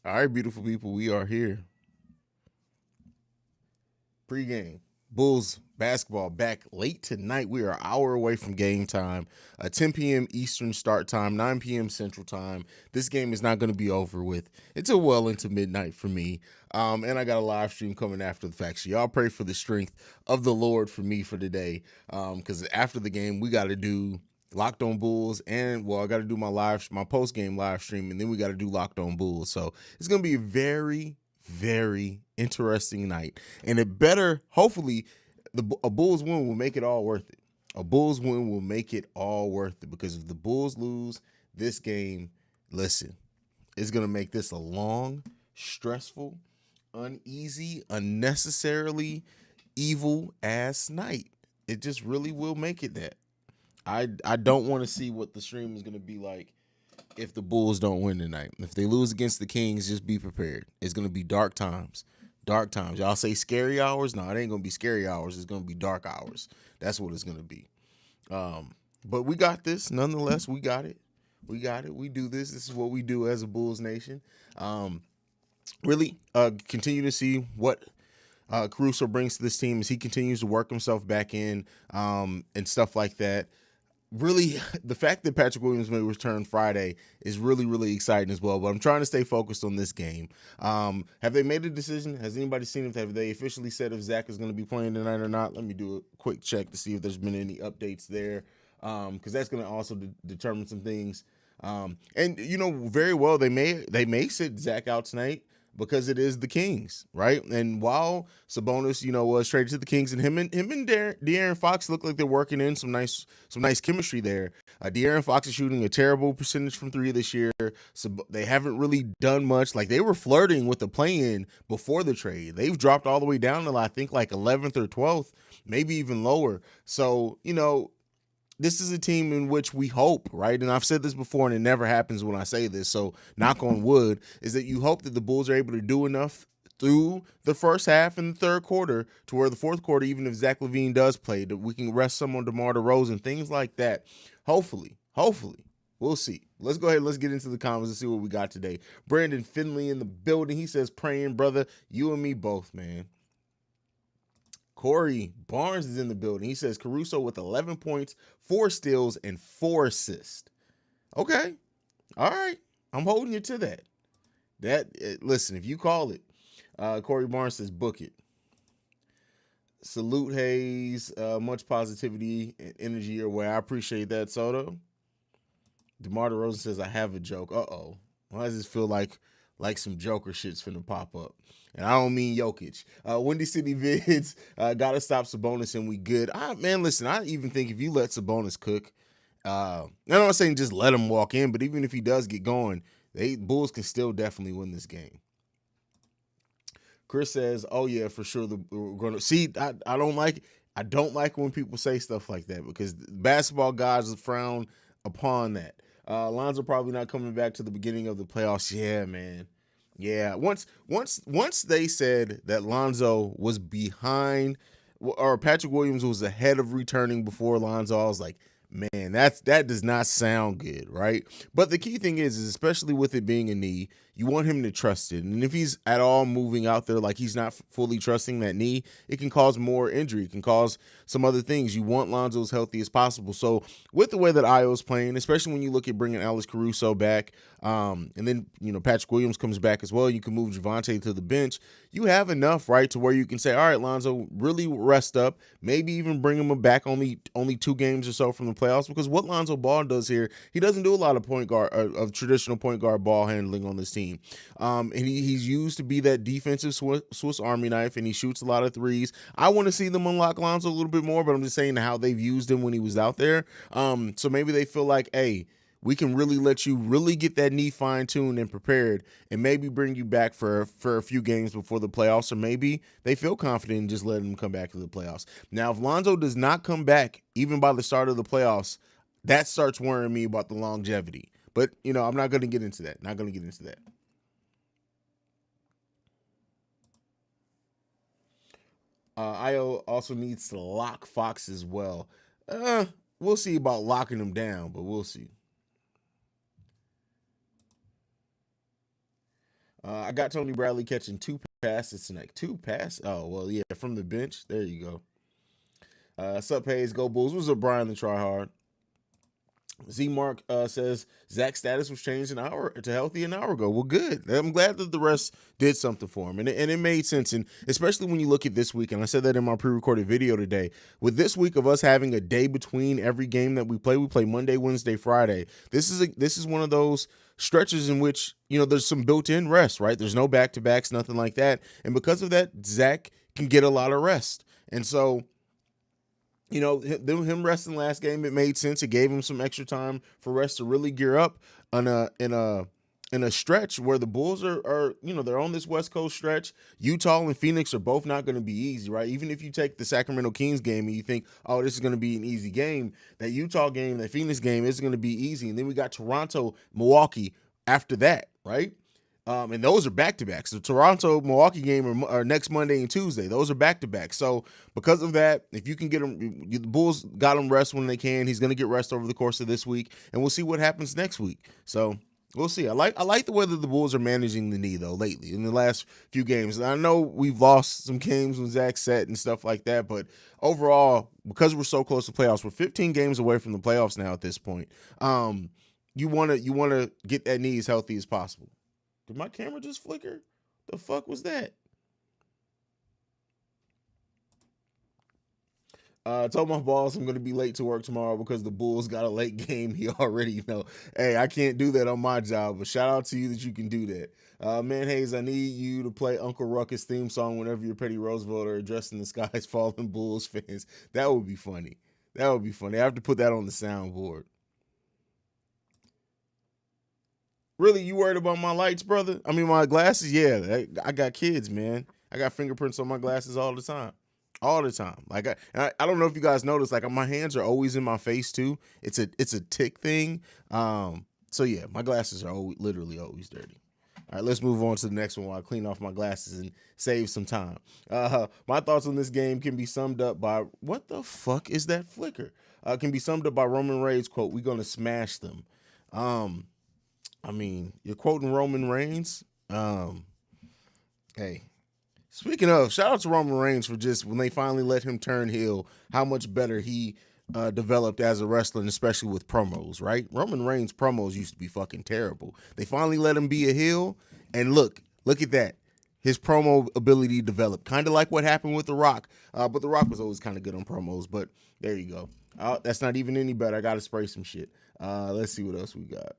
All right, beautiful people, we are here. Pregame. Bulls basketball back late tonight. We are an hour away from game time. 10 p.m. Eastern start time, 9 p.m. Central time. This game is not going to be over with. It's a well into midnight for me. And I got a live stream coming after the fact. So y'all pray for the strength of the Lord for me for today. Because after the game, we got to do Locked on Bulls, and I got to do my post game live stream, and then we got to do Locked on Bulls. So it's gonna be a very, very interesting night, and it better hopefully a Bulls win will make it all worth it. A Bulls win will make it all worth it because if the Bulls lose this game, listen, it's gonna make this a long, stressful, uneasy, unnecessarily evil ass night. It just really will make it that. I don't want to see what the stream is going to be like if the Bulls don't win tonight. If they lose against the Kings, just be prepared. It's going to be dark times. Dark times. Y'all say scary hours? No, it ain't going to be scary hours. It's going to be dark hours. That's what it's going to be. But we got this. Nonetheless, we got it. We got it. We do this. This is what we do as a Bulls Nation. Really continue to see what Caruso brings to this team as he continues to work himself back in and stuff like that. Really, the fact that Patrick Williams may return Friday is really, really exciting as well. But I'm trying to stay focused on this game. Have they made a decision? Has anybody seen it? Have they officially said if Zach is going to be playing tonight or not? Let me do a quick check to see if there's been any updates there, because that's going to also determine some things. And very well they may sit Zach out tonight, because it is the Kings, right? And while Sabonis, was traded to the Kings, and him and De'Aaron Fox look like they're working in some nice chemistry there. De'Aaron Fox is shooting a terrible percentage from three this year, so they haven't really done much. Like, they were flirting with the play-in before the trade. They've dropped all the way down to I think like 11th or 12th, maybe even lower. So this is a team in which we hope, right? And I've said this before, and it never happens when I say this, so knock on wood, is that you hope that the Bulls are able to do enough through the first half and the third quarter to where the fourth quarter, even if Zach LaVine does play, that we can rest some on DeMar DeRozan, things like that. Hopefully. We'll see. Let's go ahead. Let's get into the comments and see what we got today. Brandon Finley in the building. He says, praying, brother. You and me both, man. Corey Barnes is in the building. He says Caruso with 11 points, 4 steals, and 4 assists. Okay. All right. I'm holding you to that. Listen, if you call it, Corey Barnes says book it. Salute Haize. Much positivity and energy your way. I appreciate that, Soto. DeMar DeRozan says, I have a joke. Uh-oh. Why does this feel like some Joker shit's finna pop up? And I don't mean Jokic. Windy City Vids, gotta stop Sabonis and we good. Man, listen, I even think if you let Sabonis cook, I'm not saying just let him walk in, but even if he does get going, Bulls can still definitely win this game. Chris says, oh yeah, for sure we're gonna see. I don't like when people say stuff like that, because basketball guys frown upon that. Lonzo probably not coming back to the beginning of the playoffs. Yeah, man. Yeah, once they said that Lonzo was behind, or Patrick Williams was ahead of returning before Lonzo, I was like, man, that does not sound good, right? But the key thing is especially with it being a knee, you want him to trust it. And if he's at all moving out there like he's not fully trusting that knee, it can cause more injury. It can cause some other things. You want Lonzo as healthy as possible. So with the way that Io's playing, especially when you look at bringing Alex Caruso back, and then Patrick Williams comes back as well, you can move Javonte to the bench. You have enough, right, to where you can say, all right, Lonzo, really rest up. Maybe even bring him back only 2 games or so from the playoffs, because what Lonzo Ball does here, he doesn't do a lot of point guard of traditional point guard ball handling on this team. And he's used to be that defensive Swiss Army knife, and he shoots a lot of threes. I want to see them unlock Lonzo a little bit more, but I'm just saying how they've used him when he was out there. So maybe they feel like, hey, we can really let you really get that knee fine-tuned and prepared, and maybe bring you back for a few games before the playoffs, or maybe they feel confident in just letting him come back to the playoffs. Now, if Lonzo does not come back even by the start of the playoffs, that starts worrying me about the longevity. But, I'm not going to get into that. Io also needs to lock Fox as well. We'll see about locking him down, but we'll see. I got Tony Bradley catching 2 passes tonight. 2 passes? Oh, well, yeah, from the bench. There you go. Sup, Hayes? Go Bulls. What's up, Brian the Tryhard? Z Mark says Zach's status was changed an hour to healthy an hour ago. Well, good. I'm glad that the rest did something for him, and it made sense. And especially when you look at this week, and I said that in my pre-recorded video today. With this week of us having a day between every game that we play Monday, Wednesday, Friday. This is one of those stretches in which there's some built-in rest. Right? There's no back-to-backs, nothing like that, and because of that, Zach can get a lot of rest, and so. Him resting last game, it made sense. It gave him some extra time for rest to really gear up in a stretch where the Bulls are they're on this West Coast stretch. Utah and Phoenix are both not going to be easy, right? Even if you take the Sacramento Kings game and you think, oh, this is going to be an easy game, that Utah game, that Phoenix game is going to be easy. And then we got Toronto, Milwaukee after that, right? And those are back-to-backs. The Toronto-Milwaukee game are next Monday and Tuesday. Those are back-to-backs. So because of that, if you can get him, the Bulls got him rest when they can. He's going to get rest over the course of this week, and we'll see what happens next week. So we'll see. I like the way that the Bulls are managing the knee, though, lately in the last few games. And I know we've lost some games when Zach set and stuff like that, but overall, because we're so close to playoffs, we're 15 games away from the playoffs now at this point. You wanna get that knee as healthy as possible. Did my camera just flicker? The fuck was that? Told my boss I'm gonna be late to work tomorrow because the Bulls got a late game. He already know. Hey, I can't do that on my job, but shout out to you that you can do that. Man, Haize, I need you to play Uncle Ruckus theme song whenever you're Petty Roosevelt or addressing the skies falling Bulls fans. That would be funny. That would be funny. I have to put that on the soundboard. Really, you worried about my lights, brother? I mean, my glasses. Yeah, I got kids, man. I got fingerprints on my glasses all the time, all the time. Like I don't know if you guys notice, like my hands are always in my face too. It's a tick thing. So yeah, my glasses are literally always dirty. All right, let's move on to the next one while I clean off my glasses and save some time. My thoughts on this game can be summed up by what the fuck is that flicker? Can be summed up by Roman Reigns quote: "We're gonna smash them." Um, I mean, you're quoting Roman Reigns. Hey, speaking of, shout out to Roman Reigns for just when they finally let him turn heel, how much better he developed as a wrestler, and especially with promos, right? Roman Reigns promos used to be fucking terrible. They finally let him be a heel, and look at that. His promo ability developed, kind of like what happened with The Rock. But The Rock was always kind of good on promos, but there you go. That's not even any better. I got to spray some shit. Let's see what else we got.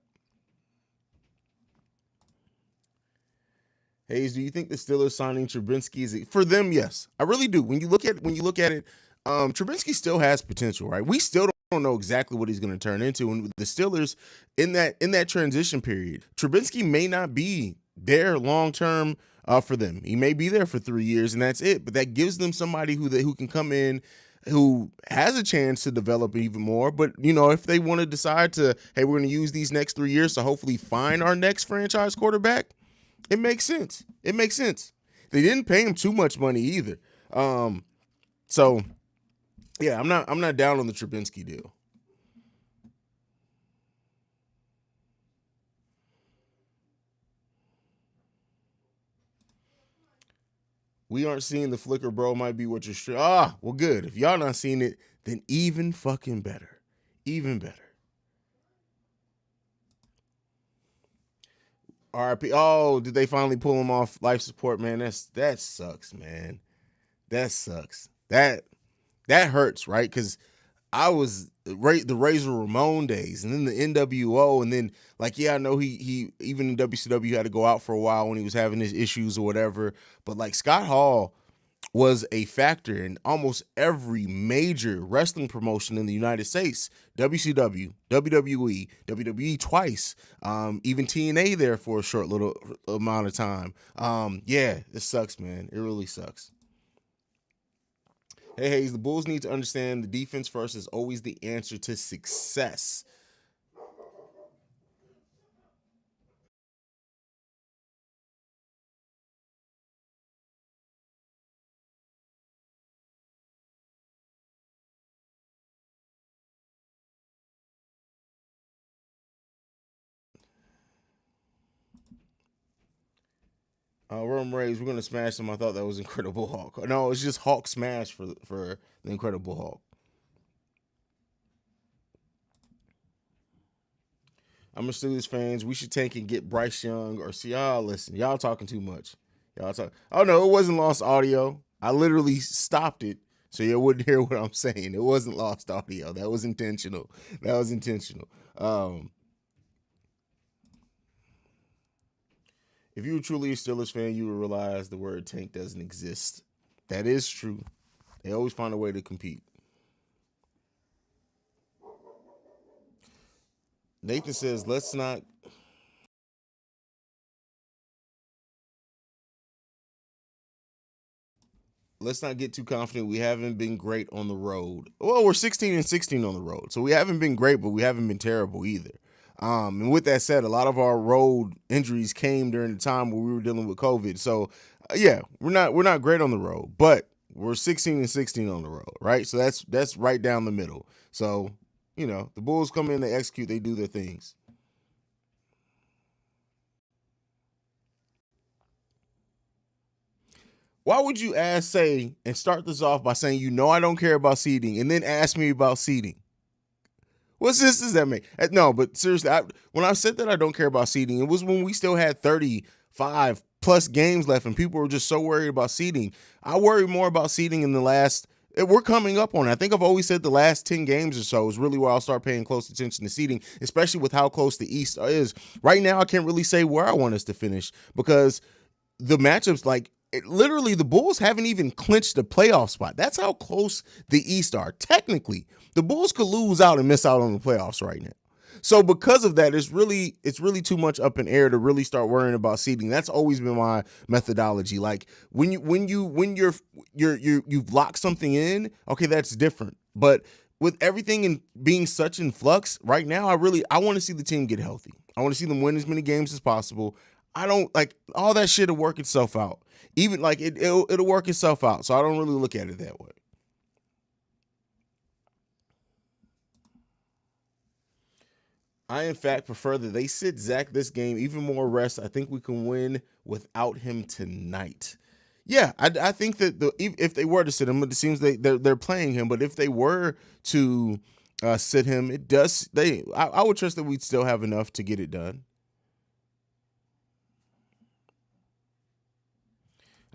Haize, do you think the Steelers signing Trubinsky is for them? Yes, I really do. When you look at it, Trubinsky still has potential, right? We still don't know exactly what he's going to turn into, and with the Steelers in that transition period, Trubinsky may not be there long term for them. He may be there for 3 years, and that's it. But that gives them somebody who can come in, who has a chance to develop even more. But if they want to decide to, hey, we're going to use these next 3 years to hopefully find our next franchise quarterback. It makes sense. It makes sense. They didn't pay him too much money either. So yeah, I'm not down on the Trubinsky deal. We aren't seeing the flicker, bro. Might be what you're well, good. If y'all not seeing it, then even fucking better. Even better. RIP. Oh, did they finally pull him off life support, man? That sucks, man. That sucks. That hurts, right? Because I was the Razor Ramon days, and then the NWO, and then I know he even in WCW had to go out for a while when he was having his issues or whatever. But Scott Hall was a factor in almost every major wrestling promotion in the United States. WCW, WWE, WWE twice, even TNA there for a short little amount of time. Yeah, it sucks, man. It really sucks. Hey, Haize, the Bulls need to understand the defense first is always the answer to success. Roman Reigns, we're gonna smash him. I thought that was Incredible Hulk. No, it's just Hulk smash for the Incredible Hulk. I'm a Steelers fans. We should tank and get Bryce Young or see y'all. Listen, y'all talking too much. Y'all talk. Oh no, it wasn't lost audio. I literally stopped it so you wouldn't hear what I'm saying. It wasn't lost audio. That was intentional. That was intentional. If you were truly a Steelers fan, you would realize the word tank doesn't exist. That is true. They always find a way to compete. Nathan says, let's not get too confident. We haven't been great on the road. Well, we're 16-16 on the road, so we haven't been great, but we haven't been terrible either. And with that said, a lot of our road injuries came during the time where we were dealing with COVID. So, yeah, we're not great on the road, but we're 16-16 on the road, right? So that's right down the middle. So, the Bulls come in, they execute, they do their things. Why would you say and start this off by saying I don't care about seeding, and then ask me about seeding? What sense does that make? No, but seriously, when I said that I don't care about seeding, it was when we still had 35 plus games left, and people were just so worried about seeding. I worry more about seeding in the last. We're coming up on it. I think I've always said the last 10 games or so is really where I'll start paying close attention to seeding, especially with how close the East is. Right now, I can't really say where I want us to finish because the matchups, like literally the Bulls haven't even clinched the playoff spot. That's how close the East are. Technically, the Bulls could lose out and miss out on the playoffs right now. So because of that, it's really too much up in air to really start worrying about seeding. That's always been my methodology. Like you've locked something in, okay, that's different. But with everything in being such in flux right now, I want to see the team get healthy. I want to see them win as many games as possible. I don't like all that shit will work itself out. Even like it'll work itself out. So I don't really look at it that way. I in fact prefer that they sit Zach this game, even more rest. I think we can win without him tonight. Yeah, I think that if they were to sit him, it seems they're playing him. But if they were to sit him, it does. I would trust that we'd still have enough to get it done.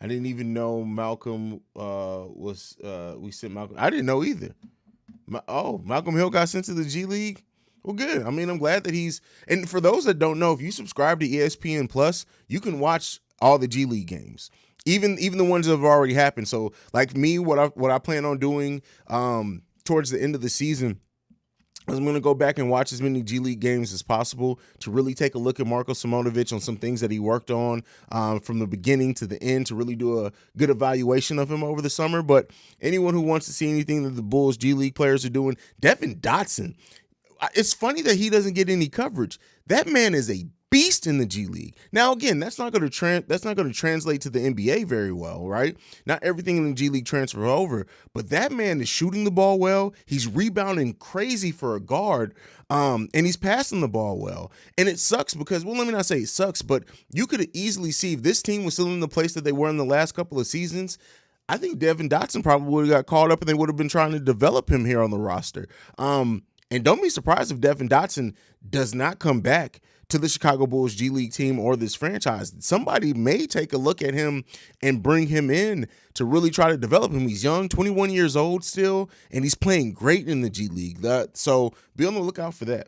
I didn't even know Malcolm was. We sent Malcolm. I didn't know either. Malcolm Hill got sent to the G League. Well, good. I mean, I'm glad that he's. And for those that don't know, if you subscribe to ESPN Plus, you can watch all the G League games, even the ones that have already happened. So, like me, what I plan on doing towards the end of the season, I'm going to go back and watch as many G League games as possible to really take a look at Marko Simonovic on some things that he worked on from the beginning to the end to really do a good evaluation of him over the summer. But anyone who wants to see anything that the Bulls G League players are doing, Devin Dotson, it's funny that he doesn't get any coverage. That man is a beast in the G League. Now, again, that's not going to translate to the NBA very well, right? Not everything in the G League transfer over, but that man is shooting the ball well. He's rebounding crazy for a guard, and he's passing the ball well. And it sucks because, well, let me not say it sucks, but you could easily see if this team was still in the place that they were in the last couple of seasons. I think Devin Dotson probably would have got called up and they would have been trying to develop him here on the roster. And don't be surprised if Devin Dotson does not come back to the Chicago Bulls G League team or this franchise. Somebody may take a look at him and bring him in to really try to develop him. He's young, 21 years old still, and he's playing great in the G League. So be on the lookout for that.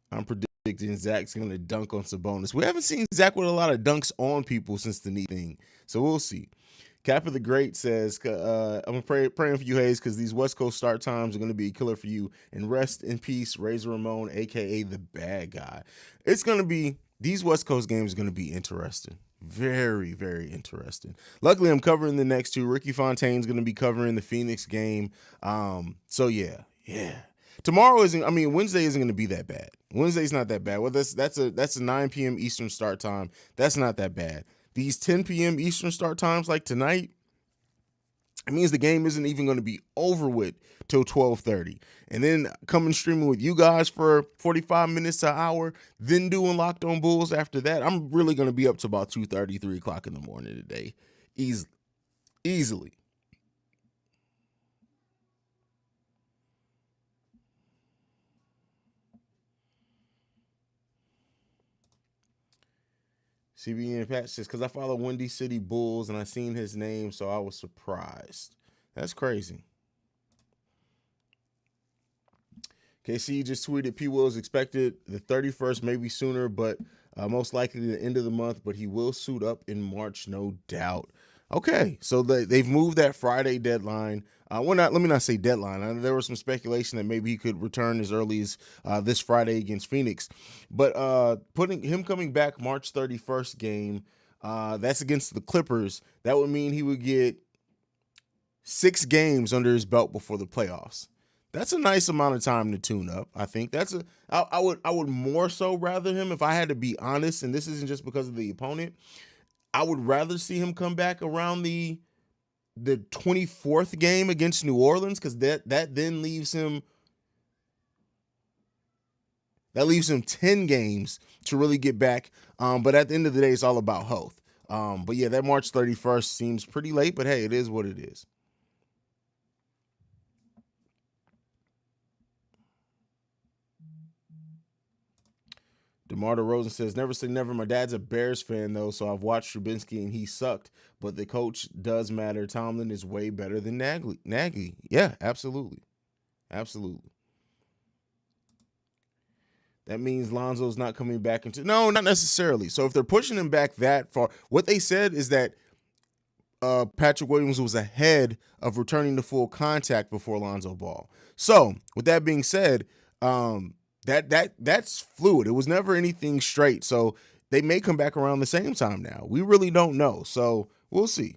I'm predicting Zach's going to dunk on Sabonis. We haven't seen Zach with a lot of dunks on people since the knee thing, so we'll see. Cap of the Great says, I'm praying for you, Haize, because these West Coast start times are going to be a killer for you. And rest in peace, Razor Ramon, a.k.a. the bad guy. These West Coast games are going to be interesting. Very, very interesting. Luckily, I'm covering the next two. Ricky Fontaine's going to be covering the Phoenix game. So, yeah. Wednesday isn't going to be that bad. Wednesday's not that bad. Well, that's a 9 p.m. Eastern start time. That's not that bad. These 10 p.m. Eastern start times like tonight, It means the game isn't even going to be over with till 12:30. And then coming streaming with you guys for 45 minutes to an hour, then doing Locked On Bulls after that. I'm really going to be up to about 2:30, 3 o'clock in the morning today. Easily. CBN Pat says, because I follow Windy City Bulls and I seen his name, so I was surprised. That's crazy. KC just tweeted P. Will is expected the 31st, maybe sooner, but most likely the end of the month, but he will suit up in March, no doubt. Okay, so they've moved that Friday deadline. Let me not say deadline. There was some speculation that maybe he could return as early as this Friday against Phoenix. But putting him coming back March 31st game, that's against the Clippers. That would mean he would get 6 games under his belt before the playoffs. That's a nice amount of time to tune up. I think I would more so rather him, if I had to be honest, and this isn't just because of the opponent, I would rather see him come back around the 24th game against New Orleans, because that then leaves him 10 games to really get back. But at the end of the day, it's all about health. But yeah, that March 31st seems pretty late, but hey, it is what it is. DeMar DeRozan says, never say never. My dad's a Bears fan, though, so I've watched Trubinsky, and he sucked. But the coach does matter. Tomlin is way better than Nagy. Yeah, absolutely. Absolutely. That means Lonzo's not coming back into... No, not necessarily. So if they're pushing him back that far... What they said is that Patrick Williams was ahead of returning to full contact before Lonzo Ball. So, with that being said... That's fluid. It was never anything straight. So they may come back around the same time now. We really don't know. So we'll see.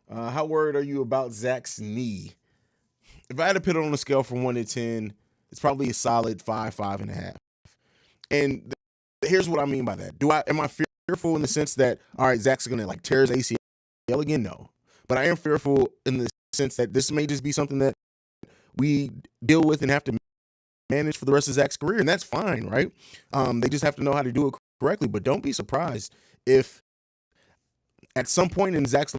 How worried are you about Zach's knee? If I had to put it on a scale from 1 to 10, it's probably a solid 5, 5.5. And here's what I mean by that. Am I fearful in the sense that, all right, Zach's going to like tear his ACL again? No. But I am fearful in the sense that this may just be something that we deal with and have to manage for the rest of Zach's career, and that's fine, right? They just have to know how to do it correctly. But don't be surprised if at some point in Zach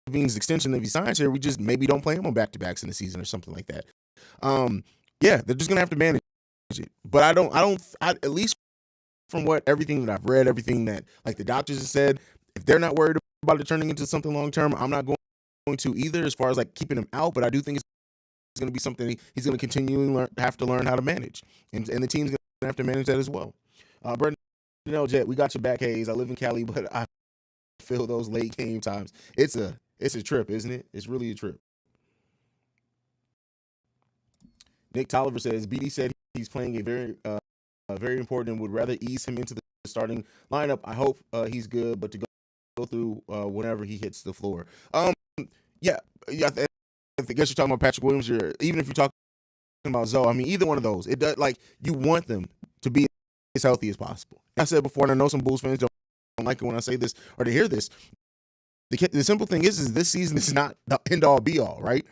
LaVine's extension, if he signs here, we just maybe don't play him on back-to-backs in the season or something like that. Yeah, they're just gonna have to manage it. But I at least from everything that I've read, everything that like the doctors have said, if they're not worried about it turning into something long term, I'm not going to either, as far as like keeping him out. But I do think it's going to be something he's going to continually have to learn how to manage, and the team's going to have to manage that as well. Brendan Jet, we got your back, Haize. I live in Cali, but I feel those late game times. It's a trip, isn't it? It's really a trip. Nick Tolliver says BD said he's playing a very important and would rather ease him into the starting lineup. I hope he's good, but to go through whenever he hits the floor. Yeah. I guess you're talking about Patrick Williams. Even if you're talking about Zoe, I mean, either one of those, it does. Like, you want them to be as healthy as possible. I said before, and I know some Bulls fans don't like it when I say this or to hear this. The simple thing is this season is not the end all be all, right?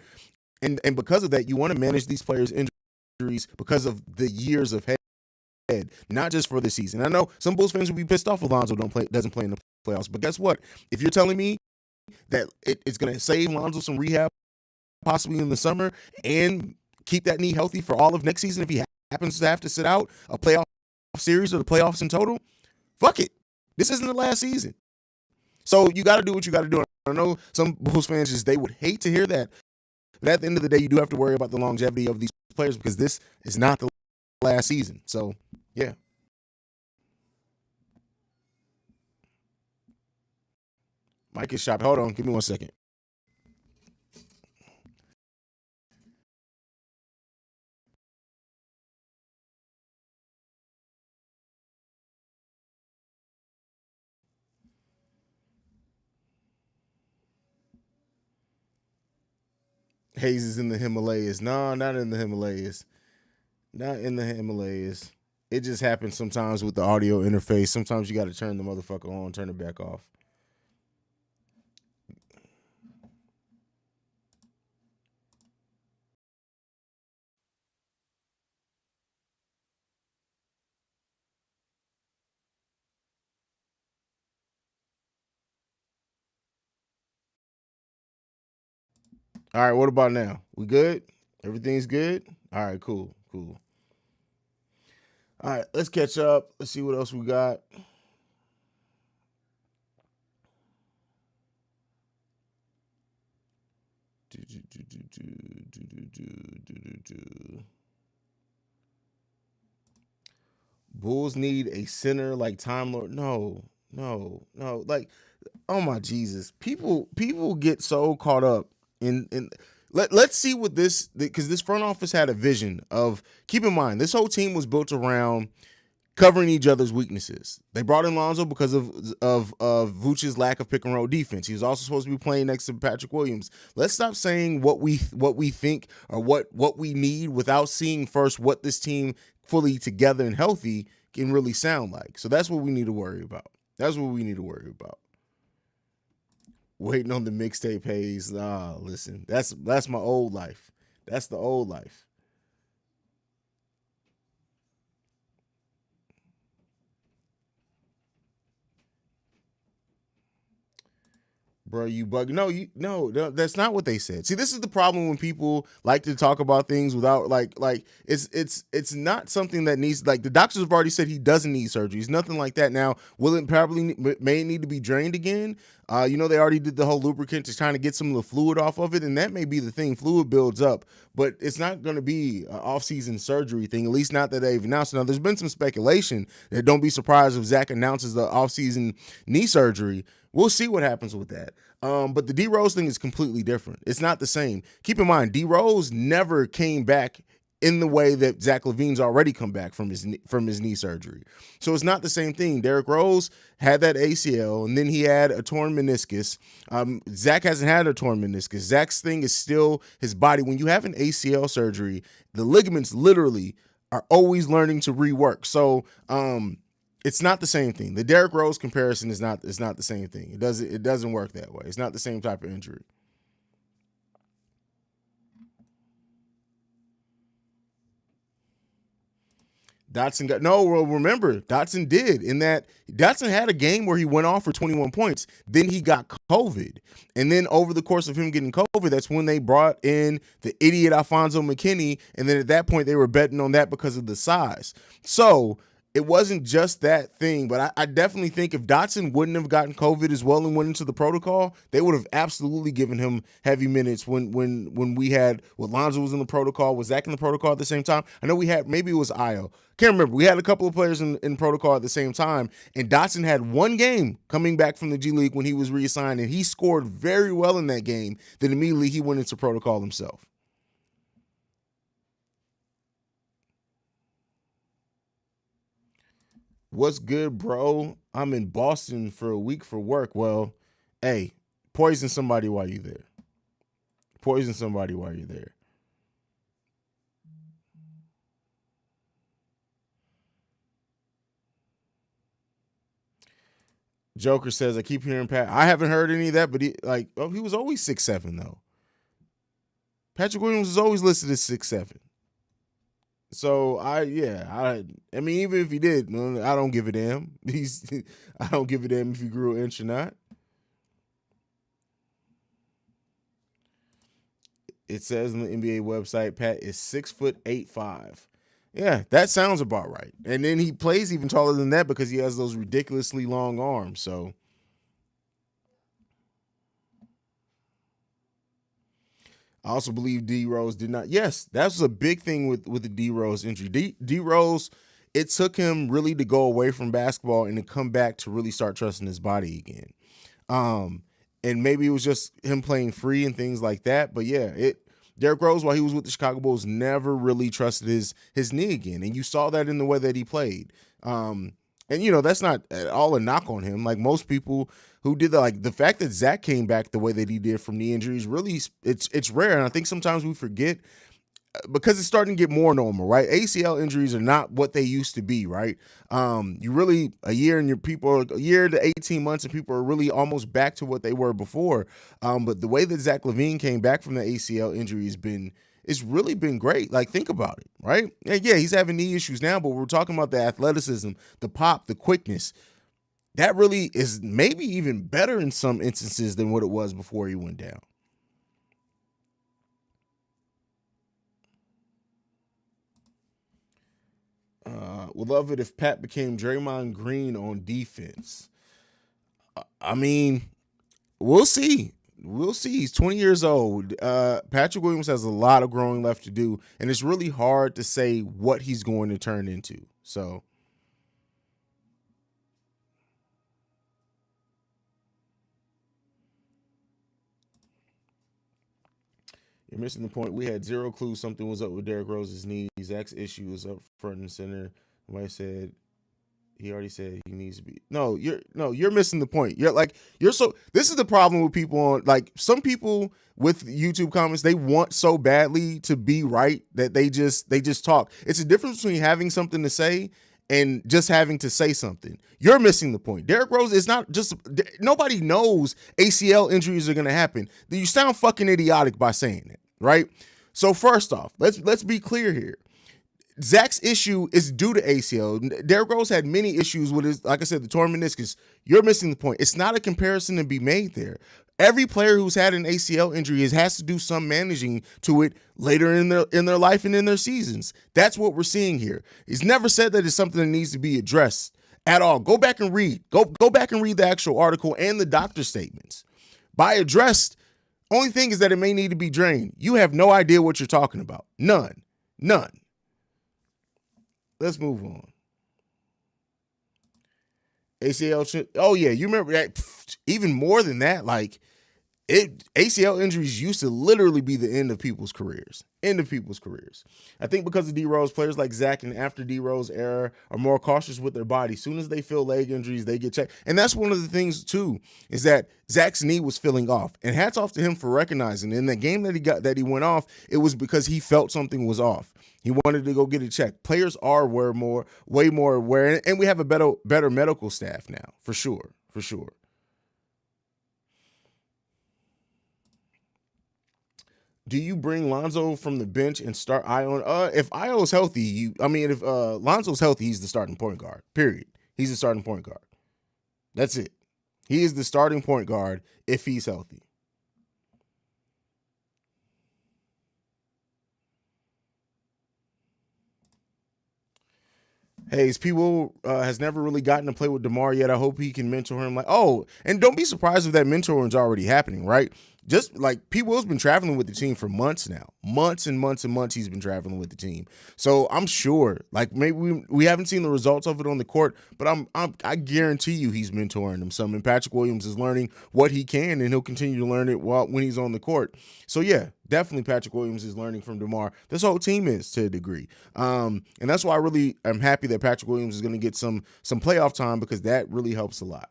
And because of that, you want to manage these players' injuries because of the years of head, not just for the season. I know some Bulls fans will be pissed off if Lonzo doesn't play in the playoffs, but guess what? If you're telling me that it's going to save Lonzo some rehab, possibly in the summer, and keep that knee healthy for all of next season if he happens to have to sit out a playoff series or the playoffs in total, fuck it. This isn't the last season. So you got to do what you got to do. I know some Bulls fans they would hate to hear that. But at the end of the day, you do have to worry about the longevity of these players because this is not the last season. So, yeah. Mike is shopping. Hold on. Give me 1 second. Haize is in the Himalayas. No, not in the Himalayas. Not in the Himalayas. It just happens sometimes with the audio interface. Sometimes you got to turn the motherfucker on, turn it back off. All right, what about now? We good? Everything's good? All right, cool, cool. All right, let's catch up. Let's see what else we got. Bulls need a center like Time Lord. No, no, no. Like, oh my Jesus. People get so caught up in let's see what this, because this front office had a vision of, keep in mind, this whole team was built around covering each other's weaknesses. They brought in Lonzo because of Vooch's lack of pick and roll defense. He was also supposed to be playing next to Patrick Williams. Let's stop saying what we think or what we need without seeing first what this team fully together and healthy can really sound like. So that's what we need to worry about. That's what we need to worry about. Waiting on the mixtape Haize. Listen, that's my old life. That's the old life. Bro, you bug. No, that's not what they said. See, this is the problem when people like to talk about things without like it's not something that needs, like, the doctors have already said he doesn't need surgery. It's nothing like that. Now, will it probably may need to be drained again? They already did the whole lubricant to trying to get some of the fluid off of it, and that may be the thing. Fluid builds up, but it's not going to be an off-season surgery thing, at least not that they've announced. Now, there's been some speculation that don't be surprised if Zach announces the off-season knee surgery. We'll see what happens with that. But the D Rose thing is completely different. It's not the same. Keep in mind, D Rose never came back in the way that Zach LaVine's already come back from his knee surgery. So it's not the same thing. Derrick Rose had that ACL, and then he had a torn meniscus. Zach hasn't had a torn meniscus. Zach's thing is still his body. When you have an ACL surgery, the ligaments literally are always learning to rework. So it's not the same thing. The Derrick Rose comparison is not the same thing. It doesn't work that way. It's not the same type of injury. Dotson got no. Well, remember, Dotson did in that Dotson had a game where he went off for 21 points. Then he got COVID, and then over the course of him getting COVID, that's when they brought in the idiot Alfonso McKinney, and then at that point they were betting on that because of the size. So it wasn't just that thing, but I definitely think if Dotson wouldn't have gotten COVID as well and went into the protocol, they would have absolutely given him heavy minutes when we had, when Lonzo was in the protocol, was Zach in the protocol at the same time? I know we had, maybe it was Io. Can't remember. We had a couple of players in protocol at the same time, and Dotson had one game coming back from the G League when he was reassigned, and he scored very well in that game. Then immediately he went into protocol himself. What's good, bro? I'm in Boston for a week for work. Well, hey, poison somebody while you're there. Poison somebody while you're there. Joker says, I keep hearing Pat. I haven't heard any of that, but he was always 6'7" though. Patrick Williams was always listed as 6'7". So I mean, even if he did, I don't give a damn. I don't give a damn if he grew an inch or not. It says on the NBA website, Pat is 6'8'5". Yeah, that sounds about right. And then he plays even taller than that because he has those ridiculously long arms. So I also believe D Rose did not. Yes, that was a big thing with the D Rose injury. D Rose, it took him really to go away from basketball and to come back to really start trusting his body again. Um, and maybe it was just him playing free and things like that. But yeah, Derrick Rose, while he was with the Chicago Bulls, never really trusted his knee again, and you saw that in the way that he played. And that's not at all a knock on him. Like most people who did that, like the fact that Zach came back the way that he did from knee injuries, really, it's rare. And I think sometimes we forget because it's starting to get more normal, right? ACL injuries are not what they used to be, right? You really a year a year to 18 months and people are really almost back to what they were before. But the way that Zach LaVine came back from the ACL injury it's really been great. Like, think about it, right? Yeah, he's having knee issues now, but we're talking about the athleticism, the pop, the quickness. That really is maybe even better in some instances than what it was before he went down. Would love it if Pat became Draymond Green on defense. I mean, we'll see. We'll see. He's 20 years old. Patrick Williams has a lot of growing left to do, and it's really hard to say what he's going to turn into. So, you're missing the point. We had zero clue something was up with Derrick Rose's knee. Zach's issue is up front and center. Somebody said he already said he needs to be. You're missing the point. You're so this is the problem with people on like some people with YouTube comments, they want so badly to be right that they just talk. It's a difference between having something to say and just having to say something. You're missing the point. Derrick Rose is not just nobody knows ACL injuries are going to happen. You sound fucking idiotic by saying it, right? So first off, let's be clear here. Zach's issue is due to ACL. Derrick Rose had many issues with his, like I said, the torn meniscus. You're missing the point. It's not a comparison to be made there. Every player who's had an ACL injury has to do some managing to it later in their life and in their seasons. That's what we're seeing here. He's never said that it's something that needs to be addressed at all. Go back and read. Go back and read the actual article and the doctor's statements. By addressed, only thing is that it may need to be drained. You have no idea what you're talking about. None. Let's move on. ACL. Oh yeah, you remember that? Even more than that, like ACL injuries used to literally be the end of people's careers. I think because of D Rose, players like Zach and after D Rose era are more cautious with their body. As soon as they feel leg injuries, they get checked. And that's one of the things too, is that Zach's knee was feeling off. And hats off to him for recognizing it. In the game that he went off, it was because he felt something was off. He wanted to go get it checked. Players are way more aware, and we have a better medical staff now, for sure. Do you bring Lonzo from the bench and start Ion? If Io's healthy, if Lonzo's healthy, he's the starting point guard. Period. He's the starting point guard. That's it. He is the starting point guard if he's healthy. Haize, P. Will has never really gotten to play with DeMar yet. I hope he can mentor him. And don't be surprised if that mentoring is already happening, right? Just like P. Will's been traveling with the team for months now. Months and months and months he's been traveling with the team. So I'm sure, like maybe we haven't seen the results of it on the court, but I guarantee you he's mentoring them some. And Patrick Williams is learning what he can, and he'll continue to learn it when he's on the court. So yeah, definitely Patrick Williams is learning from DeMar. This whole team is to a degree. And that's why I really am happy that Patrick Williams is going to get some playoff time because that really helps a lot.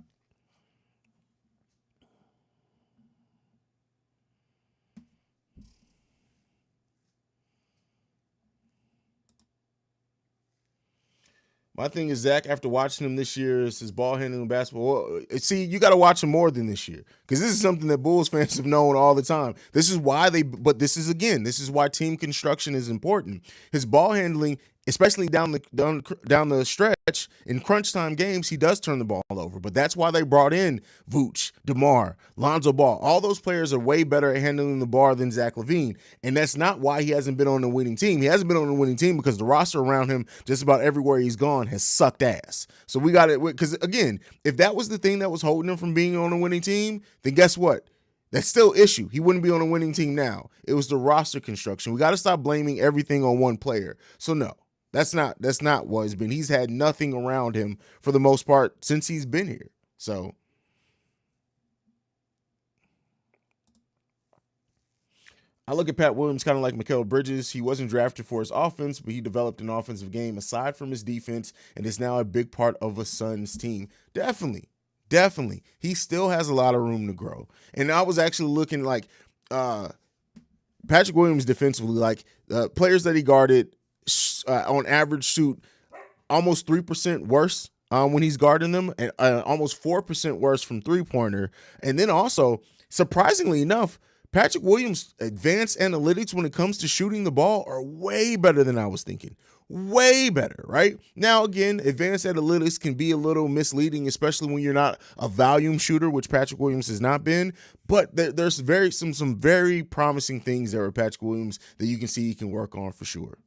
My thing is Zach, after watching him this year, is his ball handling basketball. See, you got to watch him more than this year because this is something that Bulls fans have known all the time. This is why this is why team construction is important. His ball handling, especially down the stretch in crunch time games, he does turn the ball over. But that's why they brought in Vooch, DeMar, Lonzo Ball. All those players are way better at handling the ball than Zach LaVine. And that's not why he hasn't been on the winning team. He hasn't been on the winning team because the roster around him, just about everywhere he's gone, has sucked ass. So we got it. Because again, if that was the thing that was holding him from being on a winning team, then guess what? That's still issue. He wouldn't be on a winning team now. It was the roster construction. We got to stop blaming everything on one player. So no. That's not what it's been. He's had nothing around him for the most part since he's been here. So I look at Pat Williams kind of like Mikal Bridges. He wasn't drafted for his offense, but he developed an offensive game aside from his defense and is now a big part of a Suns team. Definitely. He still has a lot of room to grow. And I was actually looking like Patrick Williams defensively, like players that he guarded on average shoot almost 3% worse when he's guarding them, and almost 4% worse from three-pointer. And then also, surprisingly enough, Patrick Williams' advanced analytics when it comes to shooting the ball are way better than I was thinking. Way better, right? Now, again, advanced analytics can be a little misleading, especially when you're not a volume shooter, which Patrick Williams has not been. But there's some very promising things there with Patrick Williams that you can see he can work on for sure.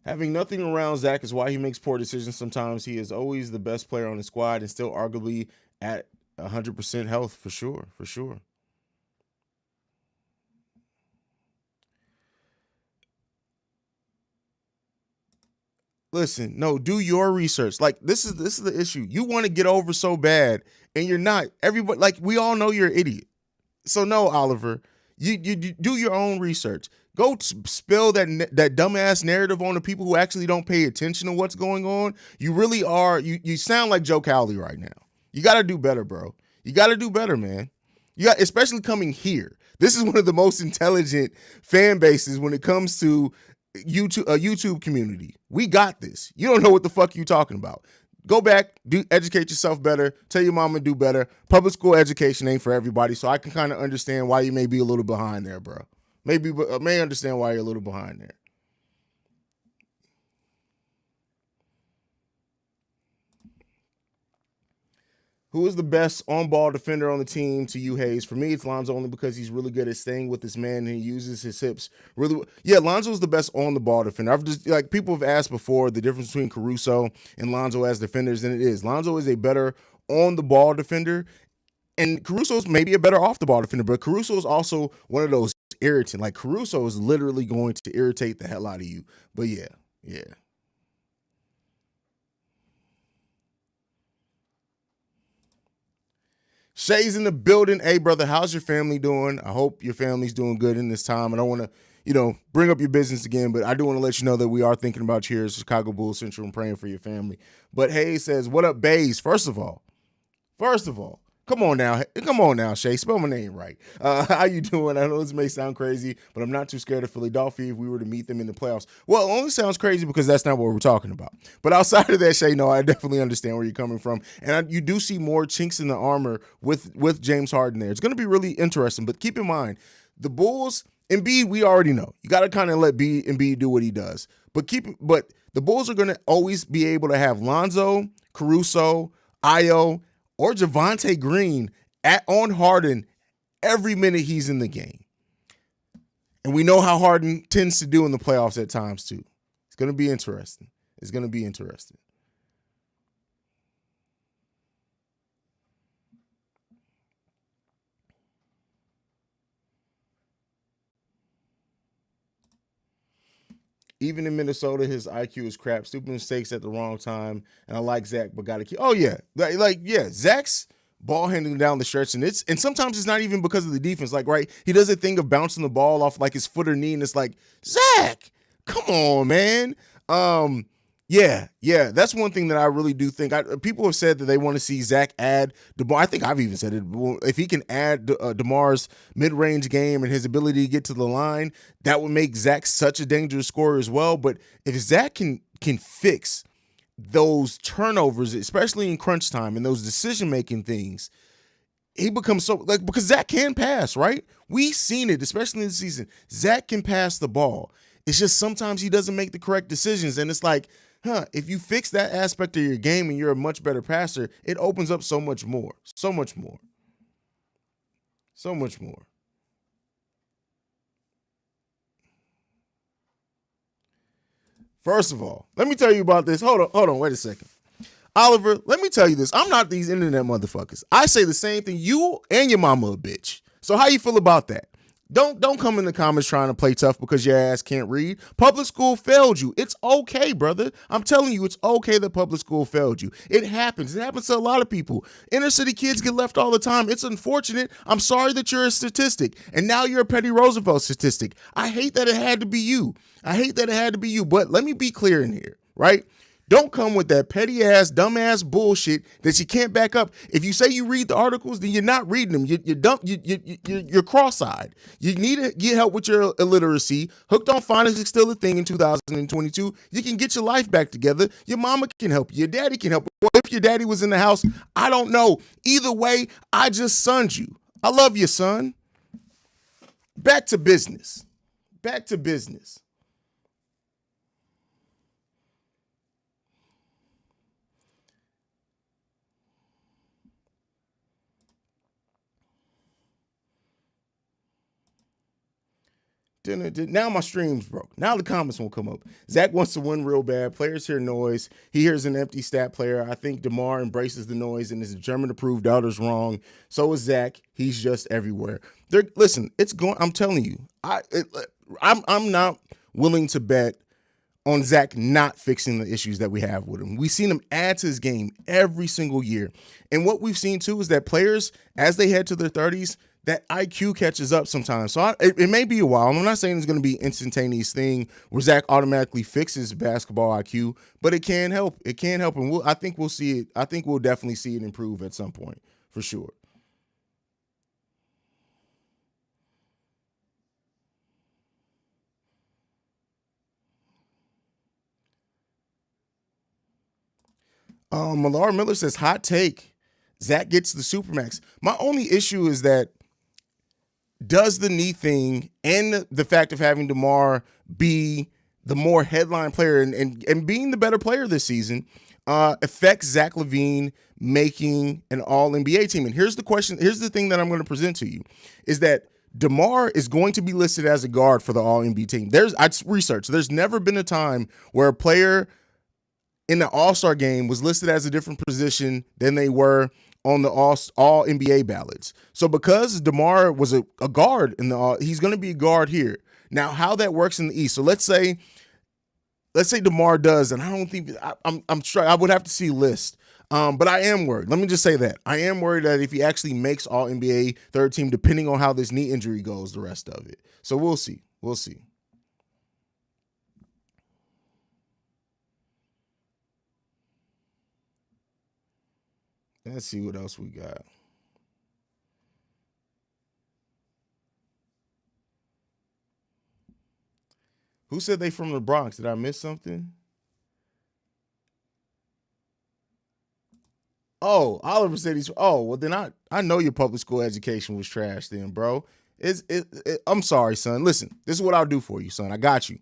Having nothing around Zach is why he makes poor decisions sometimes. He is always the best player on the squad and still arguably at 100% health for sure, for sure. Listen, no, do your research. Like this is the issue. You want to get over so bad, and you're not. Everybody, like we all know you're an idiot. So no, Oliver, you do your own research. Go spill that dumbass narrative on the people who actually don't pay attention to what's going on. You really are. You sound like Joe Cowley right now. You got to do better, bro. You got to do better, man. You got, especially coming here. This is one of the most intelligent fan bases when it comes to YouTube community. We got this. You don't know what the fuck you talking about. Go back, educate yourself better, tell your mama to do better. Public school education ain't for everybody, so I can kind of understand why you may be a little behind there, bro. May understand why you're a little behind there. Who is the best on-ball defender on the team to you, Haize? For me, it's Lonzo only because he's really good at staying with this man and he uses his hips really. Yeah, Lonzo's the best on-the-ball defender. I've just like people have asked before the difference between Caruso and Lonzo as defenders, and it is Lonzo is a better on-the-ball defender, and Caruso's maybe a better off-the-ball defender. But Caruso is also one of those irritant. Like Caruso is literally going to irritate the hell out of you. But yeah, yeah. Shay's in the building. Hey, brother, how's your family doing? I hope your family's doing good in this time. I don't want to, bring up your business again, but I do want to let you know that we are thinking about you here at Chicago Bulls Central and praying for your family. But Hayes says, what up, Bays? First of all, come on now, Shay. Spell my name right. How you doing? I know this may sound crazy, but I'm not too scared of Philadelphia if we were to meet them in the playoffs. Well, it only sounds crazy because that's not what we're talking about. But outside of that, Shay, no, I definitely understand where you're coming from, and you do see more chinks in the armor with James Harden there. It's going to be really interesting. But keep in mind, the Bulls, Embiid, we already know. You got to kind of let Embiid do what he does. But the Bulls are going to always be able to have Lonzo, Caruso, Io, or Javonte Green on Harden every minute he's in the game. And we know how Harden tends to do in the playoffs at times too. It's going to be interesting. Even in Minnesota, his IQ is crap. Stupid mistakes at the wrong time. And I like Zach, but got to keep. Oh yeah, Zach's ball handling down the stretch, and sometimes it's not even because of the defense. Like right, he does a thing of bouncing the ball off like his foot or knee, and it's like Zach, come on, man. Yeah, that's one thing that I really do think. People have said that they want to see Zach add DeMar. I think I've even said it. If he can add DeMar's mid-range game and his ability to get to the line, that would make Zach such a dangerous scorer as well. But if Zach can fix those turnovers, especially in crunch time and those decision-making things, he becomes so because Zach can pass, right? We've seen it, especially in the season. Zach can pass the ball. It's just sometimes he doesn't make the correct decisions, and it's like, if you fix that aspect of your game and you're a much better passer, it opens up so much more. First of all, let me tell you about this. Hold on, wait a second. Oliver, let me tell you this. I'm not these internet motherfuckers. I say the same thing. You and your mama a bitch. So how you feel about that? Don't come in the comments trying to play tough because your ass can't read. Public school failed you. It's okay, brother. I'm telling you, it's okay that public school failed you. It happens. It happens to a lot of people. Inner city kids get left all the time. It's unfortunate. I'm sorry that you're a statistic, and now you're a Petty Roosevelt statistic. I hate that it had to be you. But let me be clear in here, right? Don't come with that petty ass, dumb ass bullshit that you can't back up. If you say you read the articles, then you're not reading them. You're cross-eyed. You need to get help with your illiteracy. Hooked on Phonics is still a thing in 2022. You can get your life back together. Your mama can help you. Your daddy can help you. If your daddy was in the house, I don't know. Either way, I just sunned you. I love you, son. Back to business. Now my stream's broke. Now the comments won't come up. Zach wants to win real bad. Players hear noise. He hears an empty stat player. I think DeMar embraces the noise and is determined to prove doubters wrong. So is Zach. He's just everywhere. Listen, it's going. I'm telling you, I'm not willing to bet on Zach not fixing the issues that we have with him. We've seen him add to his game every single year. And what we've seen too is that players, as they head to their 30s, that IQ catches up sometimes. So it may be a while. I'm not saying it's going to be an instantaneous thing where Zach automatically fixes basketball IQ, but it can help. It can help. And I think we'll see it. I think we'll definitely see it improve at some point for sure. Malar Miller says, hot take. Zach gets the Supermax. My only issue is that does the knee thing and the fact of having DeMar be the more headline player and being the better player this season affects Zach LaVine making an all-NBA team? And here's the question. Here's the thing that I'm going to present to you is that DeMar is going to be listed as a guard for the all-NBA team. I researched. There's never been a time where a player in the All-Star game was listed as a different position than they were on the all NBA ballots. So because DeMar was a guard in he's going to be a guard here. Now, how that works in the East. So let's say DeMar does, and I don't think I'm sure I would have to see list. But I am worried. Let me just say that I am worried that if he actually makes all NBA third team, depending on how this knee injury goes, the rest of it. So we'll see. We'll see. Let's see what else we got. Who said they from the Bronx? Did I miss something? Oh, Oliver said he's. Oh, well then I know your public school education was trash then, bro. I'm sorry, son. Listen, this is what I'll do for you, son. I got you.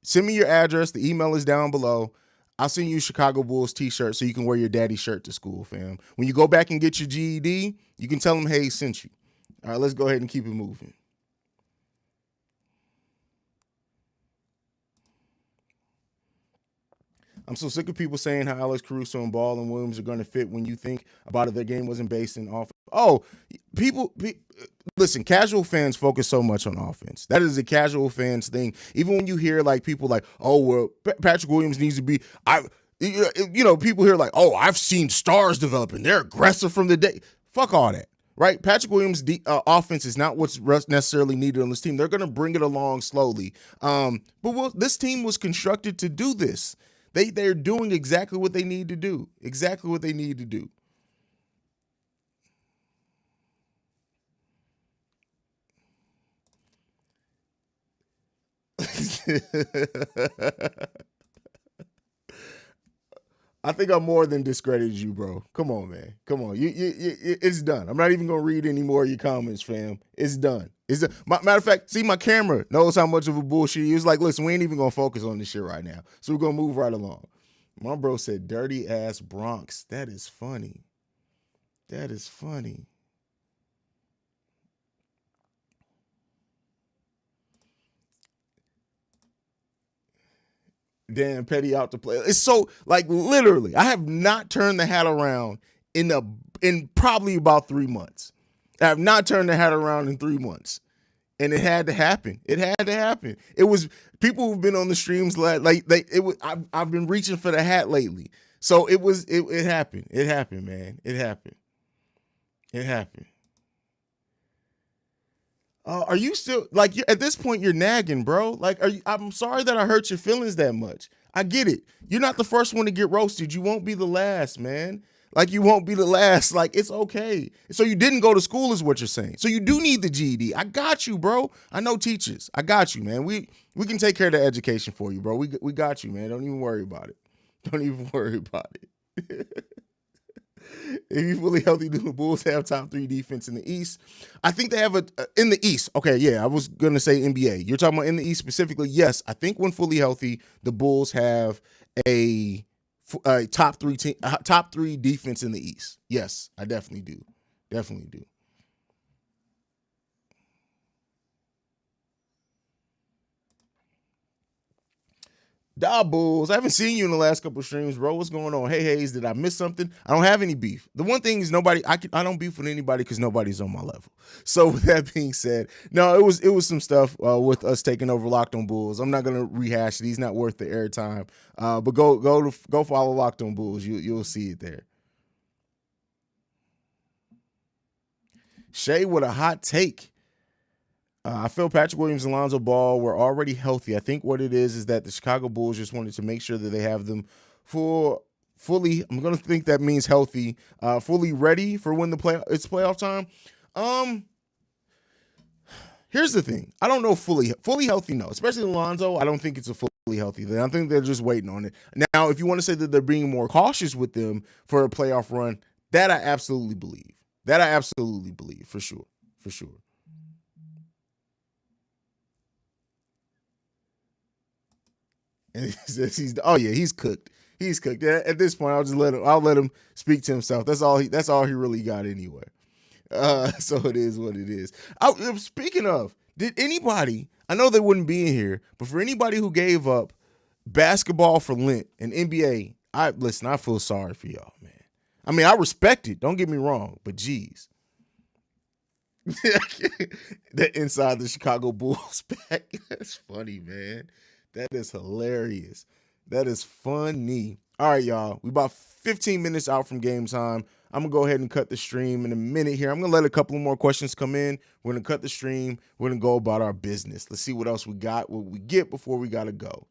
Send me your address. The email is down below. I'll send you a Chicago Bulls t-shirt so you can wear your daddy's shirt to school, fam. When you go back and get your GED, you can tell them Haize sent you. All right, let's go ahead and keep it moving. I'm so sick of people saying how Alex Caruso and Ball and Williams are going to fit when you think about it. Their game wasn't based in offense. Oh, listen, casual fans focus so much on offense. That is a casual fans thing. Even when you hear like people like, oh, well, Patrick Williams needs to be, people hear like, oh, I've seen stars develop and they're aggressive from the day. Fuck all that. Right, Patrick Williams' offense is not what's necessarily needed on this team. They're going to bring it along slowly. This team was constructed to do this. They're doing exactly what they need to do. Exactly what they need to do. I think I more than discredited you, bro. Come on, man. Come on. It's done. I'm not even gonna read any more of your comments, fam. It's done. Matter of fact, see, my camera knows how much of a bullshit he is. Like, listen, we ain't even gonna focus on this shit right now. So we're gonna move right along. My bro said, "Dirty ass Bronx." That is funny. That is funny. Dan Petty out to play. It's so like literally, I have not turned the hat around in probably about 3 months. I have not turned the hat around in 3 months. And it had to happen. It had to happen. It was people who've been on the streams I've been reaching for the hat lately. So it happened. It happened, man. It happened. It happened. Are you still like at this point you're nagging, bro? Like, I'm sorry that I hurt your feelings that much. I get it. You're not the first one to get roasted. You won't be the last, man. Like, you won't be the last. Like, it's okay. So you didn't go to school, is what you're saying. So you do need the GED. I got you, bro. I know teachers. I got you, man. We can take care of the education for you, bro. We got you, man. Don't even worry about it. Don't even worry about it. If you're fully healthy, do the Bulls have top 3 defense in the East? I think they have in the East. Okay, yeah, I was gonna say NBA. You're talking about in the East specifically. Yes, I think when fully healthy, the Bulls have a top 3 defense in the East. Yes, I definitely do. Definitely do. Da Bulls, I haven't seen you in the last couple of streams, bro. What's going on? Hey, Haize, did I miss something? I don't have any beef. The one thing is I don't beef with anybody because nobody's on my level. So with that being said, no, it was some stuff with us taking over Locked On Bulls. I'm not gonna rehash it. He's not worth the airtime. But go follow Locked On Bulls. You'll see it there. Shay with a hot take. I feel Patrick Williams and Lonzo Ball were already healthy. I think what it is that the Chicago Bulls just wanted to make sure that they have them fully. I'm gonna think that means healthy, fully ready for when it's playoff time. Here's the thing: I don't know fully healthy. No, especially Lonzo. I don't think it's a fully healthy thing. I think they're just waiting on it. Now, if you want to say that they're being more cautious with them for a playoff run, that I absolutely believe. For sure. And he says he's cooked. He's cooked. At this point, I'll let him speak to himself. That's all he really got anyway. So it is what it is. Speaking of, did anybody, I know they wouldn't be in here, but for anybody who gave up basketball for Lent and NBA, I feel sorry for y'all, man. I mean, I respect it. Don't get me wrong, but geez. That inside the Chicago Bulls back. That's funny, man. That is hilarious. That is funny. All right, y'all. We about 15 minutes out from game time. I'm going to go ahead and cut the stream in a minute here. I'm going to let a couple more questions come in. We're going to cut the stream. We're going to go about our business. Let's see what else we got, what we get before we got to go.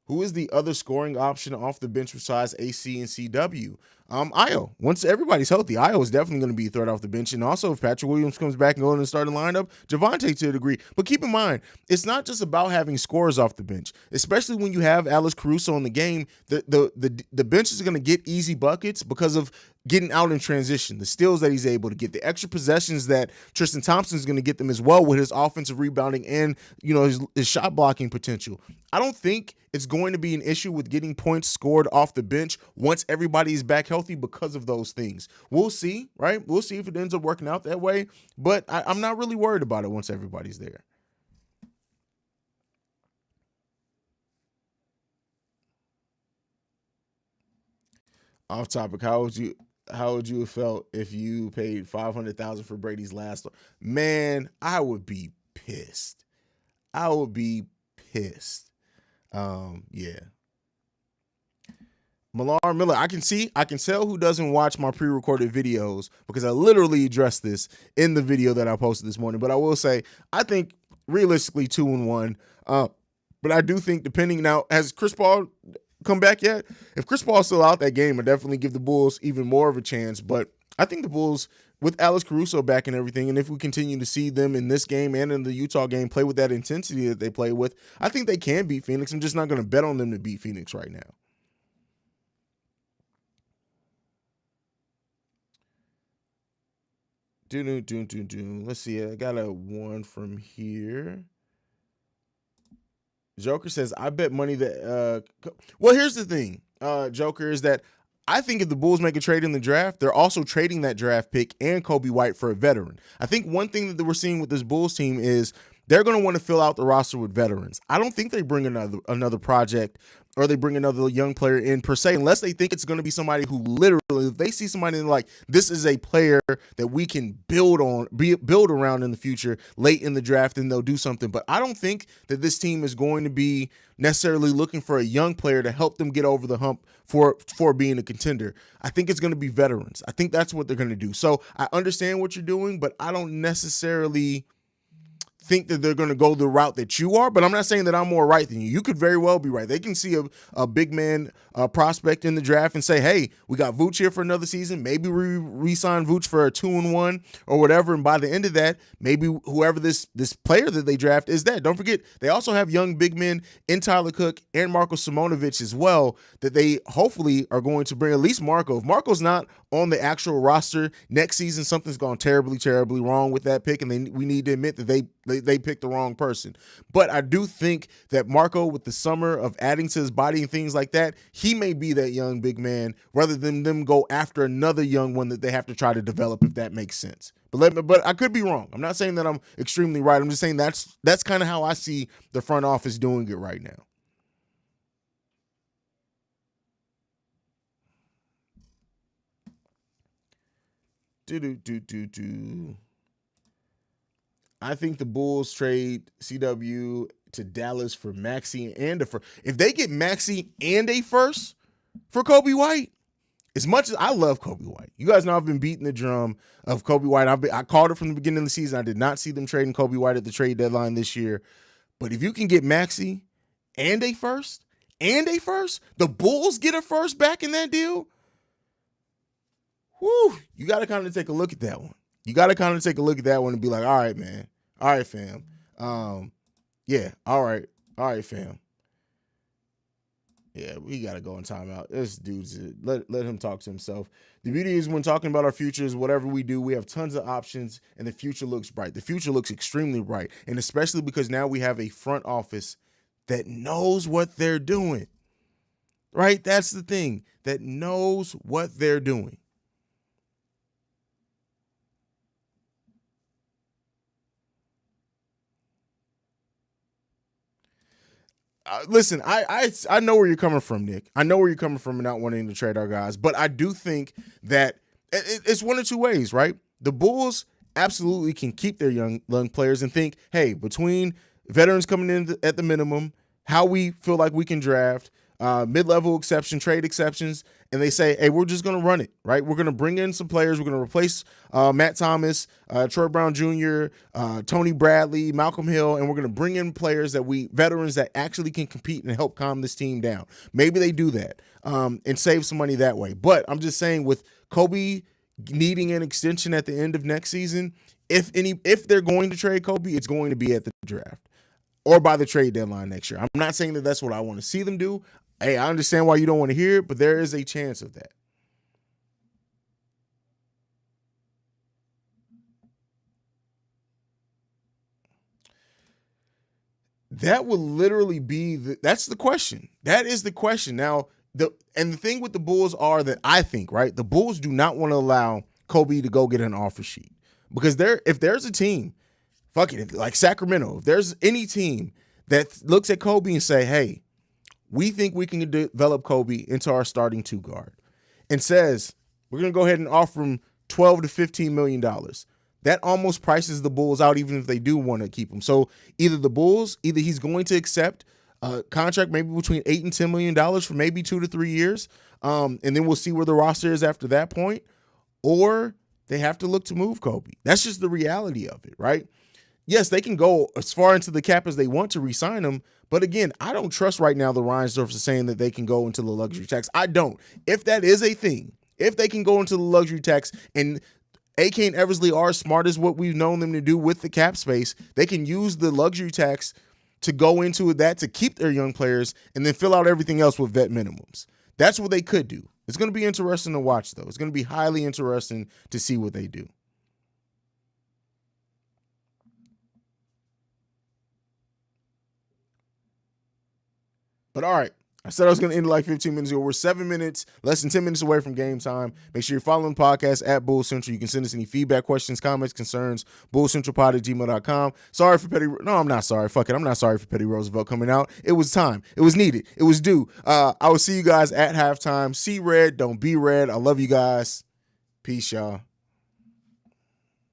Who is the other scoring option off the bench besides AC and CW? Io. Once everybody's healthy, Io is definitely going to be a threat off the bench. And also, if Patrick Williams comes back and goes in the starting lineup, Javonte to a degree. But keep in mind, it's not just about having scorers off the bench, especially when you have Alex Caruso in the game. The bench is going to get easy buckets because of getting out in transition, the steals that he's able to get, the extra possessions that Tristan Thompson is going to get them as well with his offensive rebounding and his shot blocking potential. I don't think it's going to be an issue with getting points scored off the bench once everybody's back healthy because of those things. We'll see, right? We'll see if it ends up working out that way, but I'm not really worried about it once everybody's there. Off topic, how would you have felt if you paid $500,000 for Brady's last? Man, I would be pissed. Yeah. Millar Miller, I can tell who doesn't watch my pre-recorded videos because I literally addressed this in the video that I posted this morning. But I will say, I think realistically 2-1. But I do think depending now, has Chris Paul come back yet? If Chris Paul's still out that game, I definitely give the Bulls even more of a chance. But I think the Bulls, with Alex Caruso back and everything, and if we continue to see them in this game and in the Utah game play with that intensity that they play with, I think they can beat Phoenix. I'm just not going to bet on them to beat Phoenix right now. Let's see. I got a one from here. Joker says, I bet money that well, here's the thing, Joker, is that I think if the Bulls make a trade in the draft, they're also trading that draft pick and Kobe White for a veteran. I think one thing that we're seeing with this Bulls team is they're going to want to fill out the roster with veterans. I don't think they bring another project or they bring another young player in per se, unless they think it's going to be somebody who literally, if they see somebody like, this is a player that we can build around in the future, late in the draft, and they'll do something. But I don't think that this team is going to be necessarily looking for a young player to help them get over the hump for being a contender. I think it's going to be veterans. I think that's what they're going to do. So I understand what you're doing, but I don't necessarily think that they're going to go the route that you are, but I'm not saying that I'm more right than you. You could very well be right. They can see a big man prospect in the draft and say, hey, we got Vooch here for another season. Maybe we re-sign Vooch for a 2-1 or whatever, and by the end of that, maybe whoever this player that they draft is that. Don't forget, they also have young big men in Tyler Cook and Marko Simonovic as well that they hopefully are going to bring, at least Marko. If Marko's not on the actual roster next season, something's gone terribly, terribly wrong with that pick, and we need to admit that they picked the wrong person. But I do think that Marco, with the summer of adding to his body and things like that, he may be that young big man rather than them go after another young one that they have to try to develop, if that makes sense. But I could be wrong. I'm not saying that I'm extremely right. I'm just saying that's kind of how I see the front office doing it right now. I think the Bulls trade CW to Dallas for Maxey and a first. If they get Maxey and a first for Kobe White, as much as I love Kobe White, you guys know I've been beating the drum of Kobe White. I called it from the beginning of the season. I did not see them trading Kobe White at the trade deadline this year. But if you can get Maxey and a first, the Bulls get a first back in that deal, whew, you got to kind of take a look at that one. You got to kind of take a look at that one and be like, all right, man. All right, fam. Yeah, all right, fam. Yeah, we got to go in timeout. This dude's, let him talk to himself. The beauty is when talking about our futures, whatever we do, we have tons of options, and the future looks bright. The future looks extremely bright, and especially because now we have a front office that knows what they're doing, right? That's the thing, that knows what they're doing. Listen, I know where you're coming from, Nick. I know where you're coming from and not wanting to trade our guys, but I do think that it's one of two ways, right? The Bulls absolutely can keep their young players and think, hey, between veterans coming in at the minimum, how we feel like we can draft, mid-level exception, trade exceptions, and they say, hey, we're just going to run it, right? We're going to bring in some players. We're going to replace Matt Thomas, Troy Brown Jr., Tony Bradley, Malcolm Hill, and we're going to bring in players veterans that actually can compete and help calm this team down. Maybe they do that and save some money that way. But I'm just saying, with Kobe needing an extension at the end of next season, if they're going to trade Kobe, it's going to be at the draft or by the trade deadline next year. I'm not saying that that's what I want to see them do. Hey, I understand why you don't want to hear it, but there is a chance of that. That would literally be that's the question. That is the question. Now, the thing with the Bulls are that I think, right, the Bulls do not want to allow Kobe to go get an offer sheet, because if there's a team, fuck it, like Sacramento, if there's any team that looks at Kobe and say, hey, we think we can develop Kobe into our starting two guard, and says we're going to go ahead and offer him $12 to $15 million. That almost prices the Bulls out, even if they do want to keep him. So either he's going to accept a contract maybe between $8 and $10 million for maybe 2 to 3 years, and then we'll see where the roster is after that point, or they have to look to move Kobe. That's just the reality of it, right? Yes, they can go as far into the cap as they want to re-sign him, but again, I don't trust right now the Reinsdorfs are saying that they can go into the luxury tax. I don't. If that is a thing, if they can go into the luxury tax, and AK and Eversley are smart as what we've known them to do with the cap space, they can use the luxury tax to go into that to keep their young players and then fill out everything else with vet minimums. That's what they could do. It's going to be interesting to watch, though. It's going to be highly interesting to see what they do. But all right, I said I was going to end like 15 minutes ago. We're 7 minutes, less than 10 minutes away from game time. Make sure you're following the podcast at Bull Central. You can send us any feedback, questions, comments, concerns, bullcentralpod@gmail.com. Sorry for Petty. No, I'm not sorry. Fuck it. I'm not sorry for Petty Roosevelt coming out. It was time. It was needed. It was due. I will see you guys at halftime. See red. Don't be red. I love you guys. Peace, y'all.